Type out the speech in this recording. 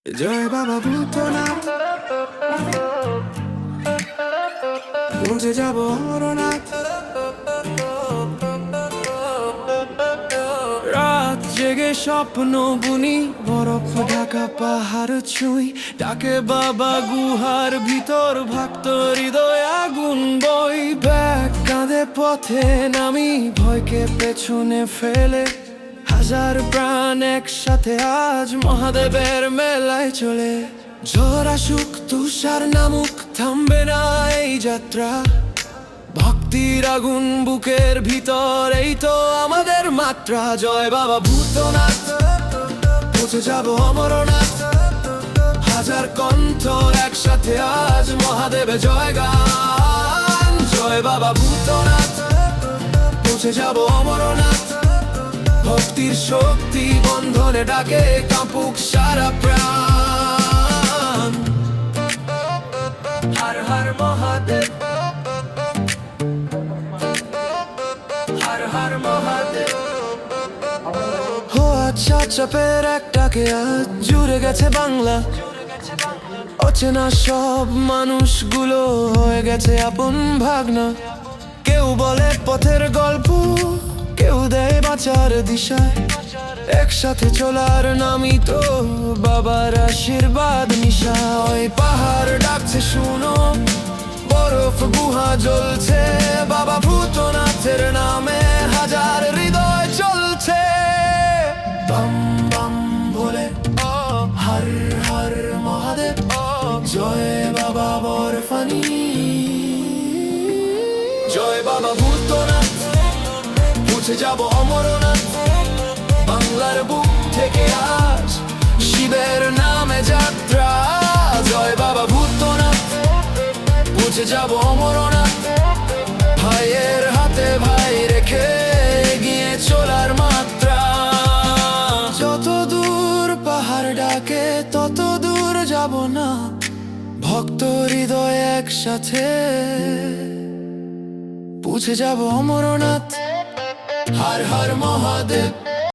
জয় বাবা ভূতনাথ, পৌঁছে যাব অমরনাথ। রাত জেগে স্বপ্ন বুনি, বরফ ঢাকা পাহাড় ছুঁই, ডাকে বাবা গুহার ভিতর, ভক্ত হৃদয় আগুন বই। ব্যাগ কাঁধে পথে নামি, ভয়কে পেছনে ফেলে, হাজার প্রাণ একসাথে আজ মহাদেবের মেলায় চলে। ঝড় আসুক তুষার নামুক, থামবে না এই যাত্রা। ভক্তির আগুন বুকের ভিতর, এই তো আমাদের মাত্রা। জয় বাবা ভূতনাথ, পৌঁছে যাব অমরনাথ। হাজার কণ্ঠ একসাথে আজ মহাদেবে জয় গান। জয় বাবা ভূতনাথ, পৌঁছে যাব অমরনাথ। ভক্তির শক্তি বন্ধনে ডাকে, কাঁপুক সারা প্রাণ। হর হর মহাদেব, হর হর মহাদেব। হো আচ্ছা চাপের একটাকে আজ জুড়ে গেছে বাংলা। অচেনা সব মানুষগুলো হয়ে গেছে আপন ভাগনা। কেউ বলে পথের গল্প, কেউ দেয় বাঁচার দিশায়। একসাথে চলার নামই তো বাবার আশীর্বাদ নিশা। ওই পাহাড় ডাকছে শুনো, বরফ গুহা জ্বলছে, বাবা ভূতনাথের নামে হাজার হৃদয় চলছে। বাম বাম বলে হর হর মহাদেব, জয় বাবা বরফানি। জয় বাবা ভূতনাথ, পৌঁছে যাব অমরনাথ। বাংলার বুক থেকে আজ শিবের নামে যাত্রা। জয় বাবা ভূতনাথ, পৌঁছে যাব অমরনাথ। ভাইয়ের হাতে ভাই রেখে গিয়ে চলার মাত্রা। যত দূর পাহাড় ডাকে তত দূর যাব না। ভক্ত হৃদয় একসাথে পৌঁছে যাব অমরনাথ। হর হর মহাদেব।